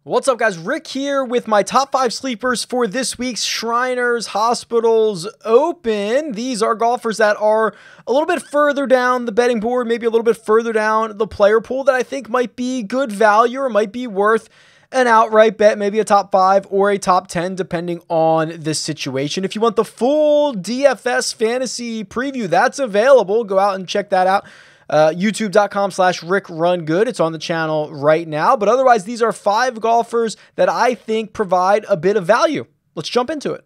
What's up, guys? Rick here with my top 5 sleepers for this week's Shriners Hospitals Open. These are golfers that are a little bit further down the betting board, maybe a little bit further down the player pool that I think might be good value or might be worth an outright bet, maybe a top 5 or a top 10, depending on the situation. If you want the full DFS fantasy preview, that's available. Go out and check that out. YouTube.com/RickRunGood. It's on the channel right now. But otherwise, these are 5 golfers that I think provide a bit of value. Let's jump into it.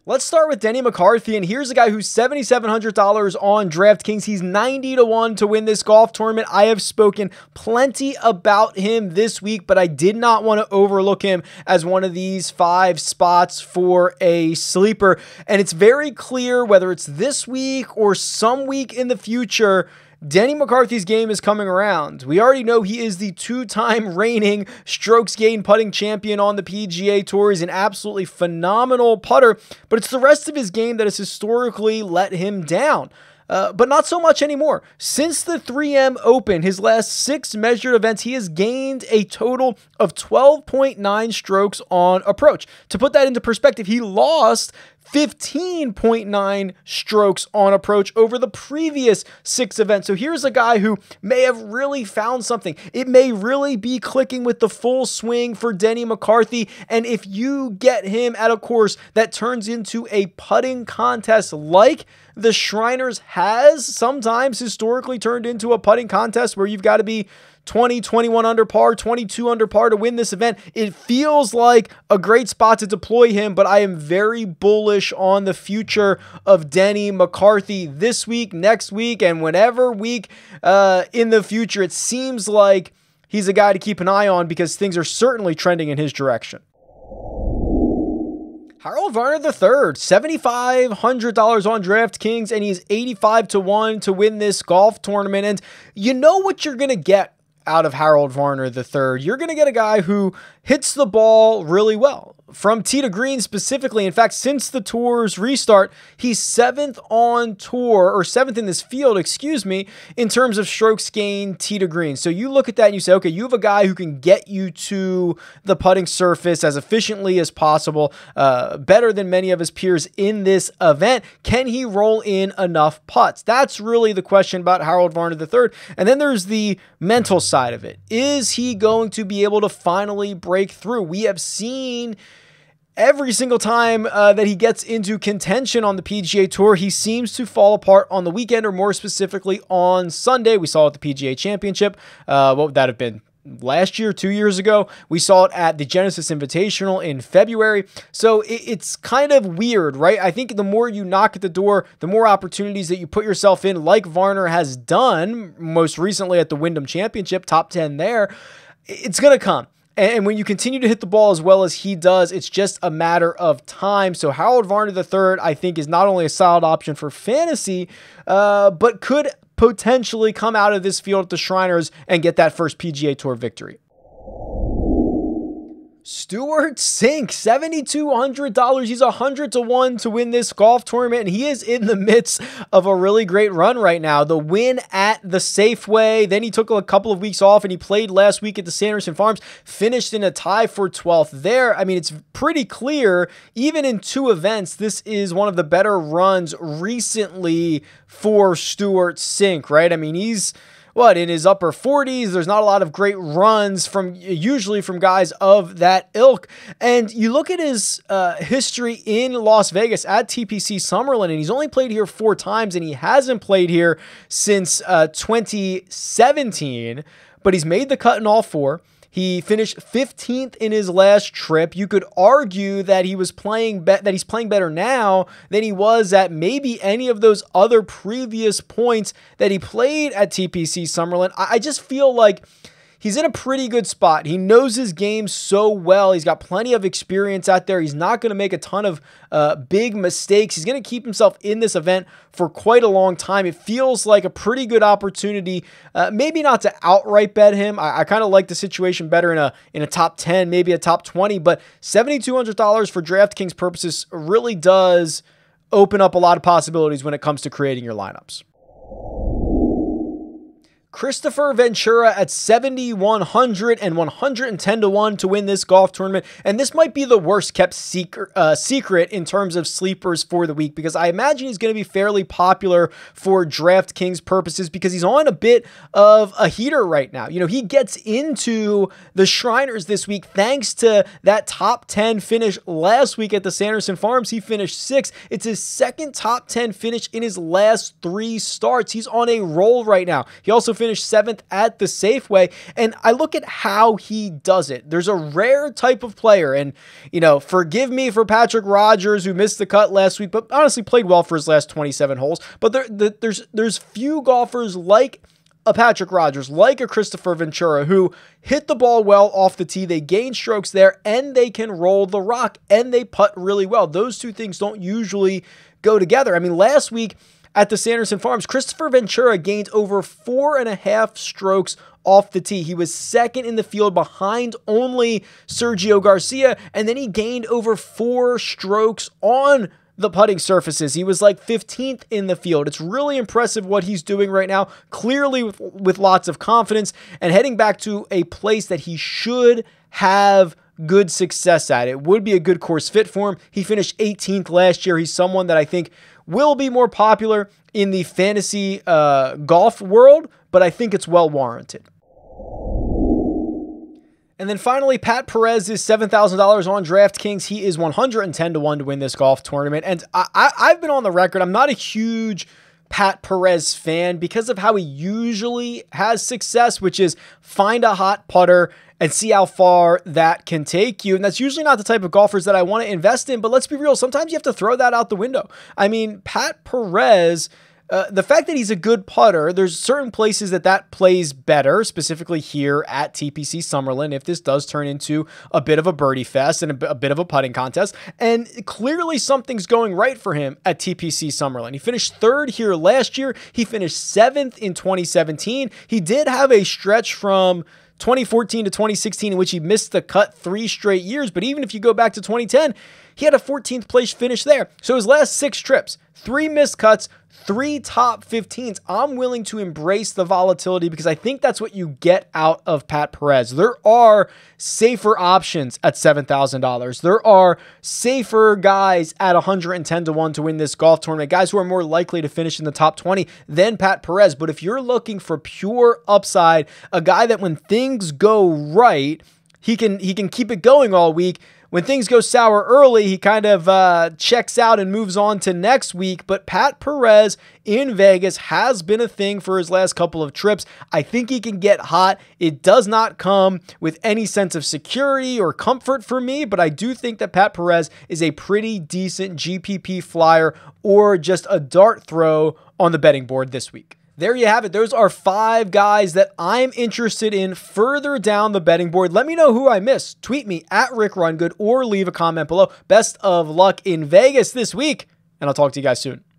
Let's start with Denny McCarthy, and here's a guy who's $7,700 on DraftKings. He's 90-1 to win this golf tournament. I have spoken plenty about him this week, but I did not want to overlook him as one of these 5 spots for a sleeper. And it's very clear, whether it's this week or some week in the future, Denny McCarthy's game is coming around. We already know he is the 2-time reigning strokes gained putting champion on the PGA Tour. He's an absolutely phenomenal putter, but it's the rest of his game that has historically let him down. But not so much anymore. Since the 3M Open, his last 6 measured events, he has gained a total of 12.9 strokes on approach. To put that into perspective, he lost 15.9 strokes on approach over the previous 6 events. So here's a guy who may have really found something. It may really be clicking with the full swing for Denny McCarthy. And if you get him at a course that turns into a putting contest like the Shriners has sometimes historically turned into a putting contest where you've got to be 20, 21 under par, 22 under par to win this event, it feels like a great spot to deploy him, but I am very bullish on the future of Denny McCarthy this week, next week, and whenever week in the future. It seems like he's a guy to keep an eye on because things are certainly trending in his direction. Harold Varner III, $7,500 on DraftKings, and he's 85-1 to win this golf tournament. And you know what you're going to get out of Harold Varner III. You're going to get a guy who hits the ball really well. From tee to green specifically. In fact, since the tour's restart, he's 7th on tour, or 7th in this field, excuse me, in terms of strokes gained tee to green. So you look at that and you say, okay, you have a guy who can get you to the putting surface as efficiently as possible, better than many of his peers in this event. Can he roll in enough putts? That's really the question about Harold Varner III. And then there's the mental side of it. Is he going to be able to finally break through? We have seen every single time that he gets into contention on the PGA Tour, he seems to fall apart on the weekend, or more specifically on Sunday. We saw it at the PGA Championship. What would that have been? Last year, 2 years ago. We saw it at the Genesis Invitational in February. So it's kind of weird, right? I think the more you knock at the door, the more opportunities that you put yourself in, like Varner has done most recently at the Wyndham Championship, top 10 there, it's going to come. And when you continue to hit the ball as well as he does, it's just a matter of time. So Harold Varner III, I think, is not only a solid option for fantasy, but could potentially come out of this field at the Shriners and get that first PGA Tour victory. Stuart Sink, $7,200. He's 100-1 to win this golf tournament, and he is in the midst of a really great run right now. The win at the Safeway, then he took a couple of weeks off, and he played last week at the Sanderson Farms, finished in a tie for 12th there. I mean, it's pretty clear, even in 2 events, this is one of the better runs recently for Stuart Sink, right? I mean, he's in his upper 40s. There's not a lot of great runs usually from guys of that ilk. And you look at his history in Las Vegas at TPC Summerlin, and he's only played here 4 times, and he hasn't played here since 2017, but he's made the cut in all 4. He finished 15th in his last trip. You could argue that he's playing better now than he was at maybe any of those other previous points that he played at TPC Summerlin. I just feel like he's in a pretty good spot. He knows his game so well. He's got plenty of experience out there. He's not going to make a ton of big mistakes. He's going to keep himself in this event for quite a long time. It feels like a pretty good opportunity, maybe not to outright bet him. I kind of like the situation better in a top 10, maybe a top 20, but $7,200 for DraftKings purposes really does open up a lot of possibilities when it comes to creating your lineups. Christopher Ventura at 7,100 and 110 to 1 to win this golf tournament. And this might be the worst kept secret in terms of sleepers for the week, because I imagine he's going to be fairly popular for DraftKings purposes because he's on a bit of a heater right now. You know, he gets into the Shriners this week thanks to that top 10 finish last week at the Sanderson Farms. He finished 6th. It's his second top 10 finish in his last 3 starts. He's on a roll right now. He also finished 7th at the Safeway, and I look at how he does it. There's a rare type of player, and, you know, forgive me for Patrick Rogers, who missed the cut last week, but honestly played well for his last 27 holes, but there's few golfers like a Patrick Rogers, like a Christopher Ventura, who hit the ball well off the tee, they gain strokes there, and they can roll the rock, and they putt really well. Those two things don't usually go together. I mean, last week at the Sanderson Farms, Christopher Ventura gained over 4.5 strokes off the tee. He was second in the field behind only Sergio Garcia, and then he gained over 4 strokes on the putting surfaces. He was like 15th in the field. It's really impressive what he's doing right now, clearly with lots of confidence, and heading back to a place that he should have good success at. It would be a good course fit for him. He finished 18th last year. He's someone that I think will be more popular in the fantasy golf world, but I think it's well warranted. And then finally, Pat Perez is $7,000 on DraftKings. He is 110 to 1 to win this golf tournament. And I've been on the record, I'm not a huge Pat Perez fan because of how he usually has success, which is find a hot putter and see how far that can take you. And that's usually not the type of golfers that I want to invest in, but let's be real, sometimes you have to throw that out the window. I mean, Pat Perez, the fact that he's a good putter, there's certain places that plays better, specifically here at TPC Summerlin, if this does turn into a bit of a birdie fest and a bit of a putting contest. And clearly something's going right for him at TPC Summerlin. He finished 3rd here last year. He finished 7th in 2017. He did have a stretch from 2014 to 2016 in which he missed the cut 3 straight years. But even if you go back to 2010, he had a 14th place finish there. So his last 6 trips, 3 missed cuts, 3 top 15s. I'm willing to embrace the volatility because I think that's what you get out of Pat Perez. There are safer options at $7,000. There are safer guys at 110 to 1 to win this golf tournament, guys who are more likely to finish in the top 20 than Pat Perez. But if you're looking for pure upside, a guy that when things go right, he can keep it going all week. When things go sour early, he kind of checks out and moves on to next week. But Pat Perez in Vegas has been a thing for his last couple of trips. I think he can get hot. It does not come with any sense of security or comfort for me, but I do think that Pat Perez is a pretty decent GPP flyer or just a dart throw on the betting board this week. There you have it. Those are 5 guys that I'm interested in further down the betting board. Let me know who I missed. Tweet me at RickRunGood or leave a comment below. Best of luck in Vegas this week, and I'll talk to you guys soon.